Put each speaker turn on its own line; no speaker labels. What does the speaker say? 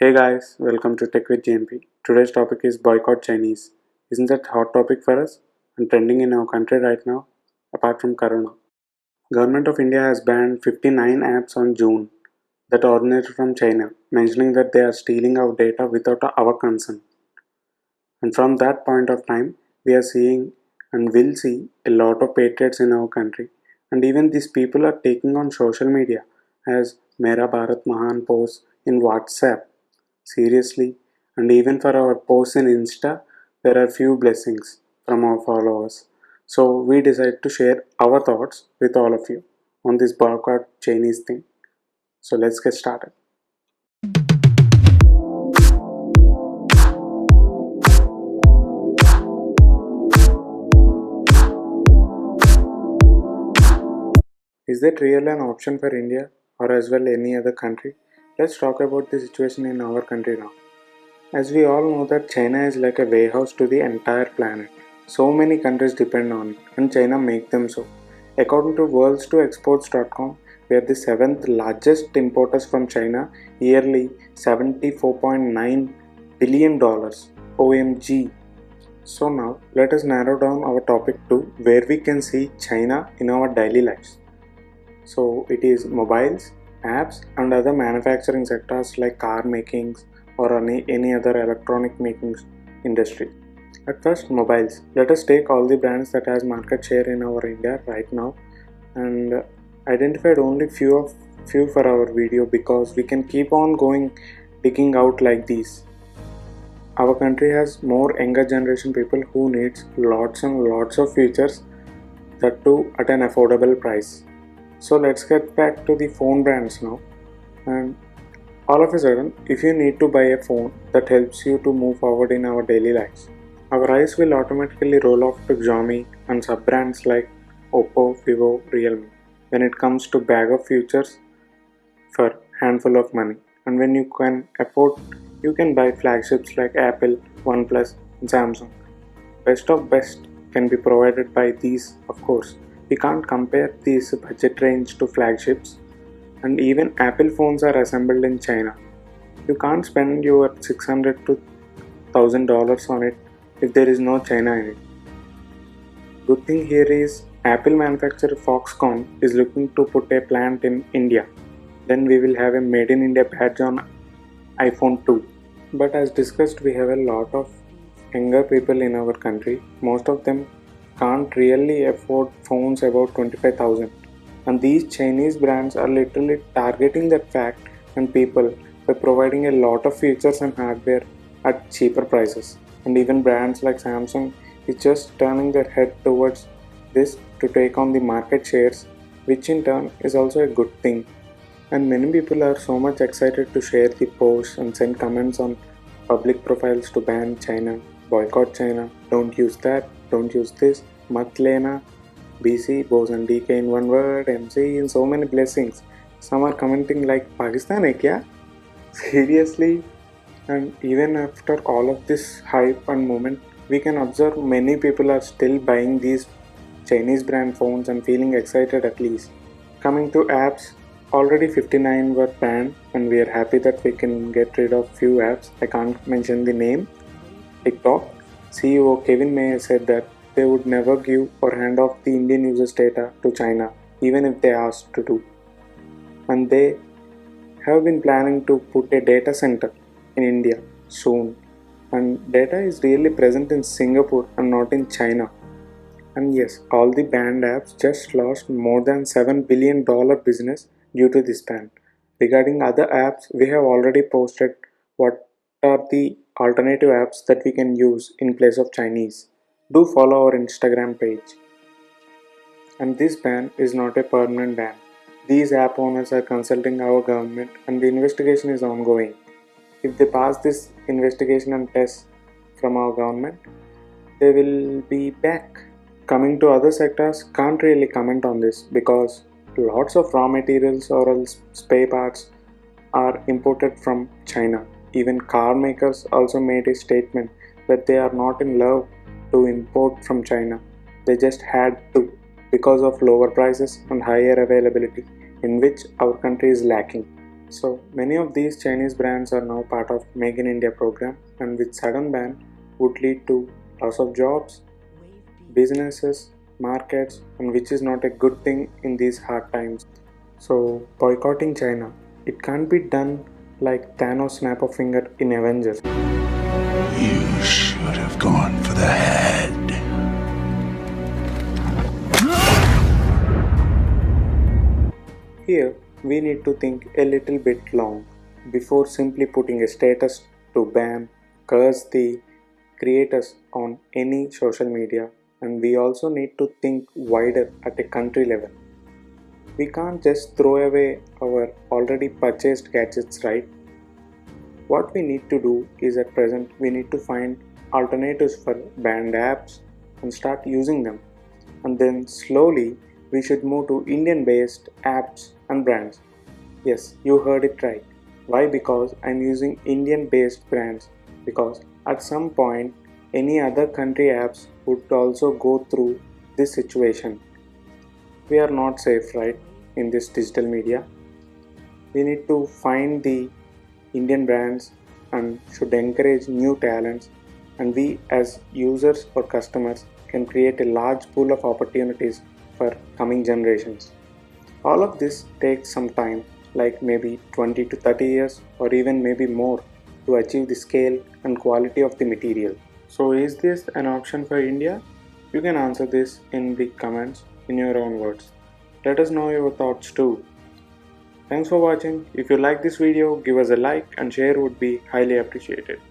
Hey guys, welcome to Tech with JMP. Today's topic is boycott Chinese. Isn't that hot topic for us and trending in our country right now? Apart from Corona, Government of India has banned 59 apps on June that originated from China, mentioning that they are stealing our data without our consent. And from that point of time, we are seeing and will see a lot of patriots in our country. And even these people are taking on social media as Mera Bharat Mahan posts in WhatsApp. Seriously, and even for our posts in Insta, there are few blessings from our followers. So we decided to share our thoughts with all of you on this boycott Chinese thing. So let's get started. Is that really an option for India or as well any other country? Let's talk about the situation in our country now. As we all know that China is like a warehouse to the entire planet. So many countries depend on it and China make them so. According to worlds2exports.com, we are the seventh largest importers from China, yearly $74.9 billion. OMG. So now let us narrow down our topic to where we can see China in our daily lives. So it is mobiles, apps and other manufacturing sectors like car makings or any other electronic making industry. At first, mobiles. Let us take all the brands that has market share in our India right now and identified only few for our video because we can keep on going digging out like these. Our country has more younger generation people who needs lots and lots of features, that too at an affordable price. So let's get back to the phone brands now. And all of a sudden, if you need to buy a phone that helps you to move forward in our daily lives, our eyes will automatically roll off to Xiaomi and sub brands like Oppo, Vivo, Realme when it comes to bag of features for handful of money. And when you can afford, you can buy flagships like Apple, OnePlus, and Samsung. Best of best can be provided by these, of course. We can't compare these budget range to flagships, and even Apple phones are assembled in China. You can't spend your $600 to $1,000 on it if there is no China in it. Good thing here is Apple manufacturer Foxconn is looking to put a plant in India. Then we will have a made in India badge on iPhone 2. But as discussed, we have a lot of younger people in our country. Most of them can't really afford phones about 25,000, and these Chinese brands are literally targeting that fact and people by providing a lot of features and hardware at cheaper prices. And even brands like Samsung is just turning their head towards this to take on the market shares, which in turn is also a good thing. And many people are so much excited to share the posts and send comments on public profiles to ban China, boycott China, don't use that, don't use this, mat lena, BC, Bose and DK in one word, MC in so many blessings. Some are commenting like Pakistan hai kya? Seriously? And even after all of this hype and movement, we can observe many people are still buying these Chinese brand phones and feeling excited at least. Coming to apps, already 59 were banned and we are happy that we can get rid of few apps. I can't mention the name. TikTok CEO Kevin Mayer said that they would never give or hand off the Indian users' data to China even if they asked to do. And they have been planning to put a data center in India soon. And data is really present in Singapore and not in China. And yes, all the banned apps just lost more than $7 billion business due to this ban. Regarding other apps, we have already posted what are the alternative apps that we can use in place of Chinese. Do follow our Instagram page. And this ban is not a permanent ban. These app owners are consulting our government and the investigation is ongoing. If they pass this investigation and test from our government, they will be back. Coming to other sectors, can't really comment on this because lots of raw materials or else spare parts are imported from China. Even car makers also made a statement that they are not in love to import from China. They just had to because of lower prices and higher availability, in which our country is lacking. So many of these Chinese brands are now part of Make in India program, and with sudden ban would lead to loss of jobs, businesses, markets, and which is not a good thing in these hard times. So boycotting China, it can't be done like Thanos snap of finger in Avengers.
You should have gone for the head.
Here, we need to think a little bit long before simply putting a status to ban, curse the creators on any social media, and we also need to think wider at a country level. We can't just throw away our already purchased gadgets, right? What we need to do is at present we need to find alternatives for banned apps and start using them. And then slowly we should move to Indian based apps and brands. Yes, you heard it right. Why? Because I'm using Indian based brands. Because at some point any other country apps would also go through this situation. We are not safe, right, in this digital media. We need to find the Indian brands and should encourage new talents, and we as users or customers can create a large pool of opportunities for coming generations. All of this takes some time, like maybe 20 to 30 years or even maybe more, to achieve the scale and quality of the material. So is this an option for India? You can answer this in the comments in your own words. Let us know your thoughts too. Thanks for watching. If you like this video, give us a like and share would be highly appreciated.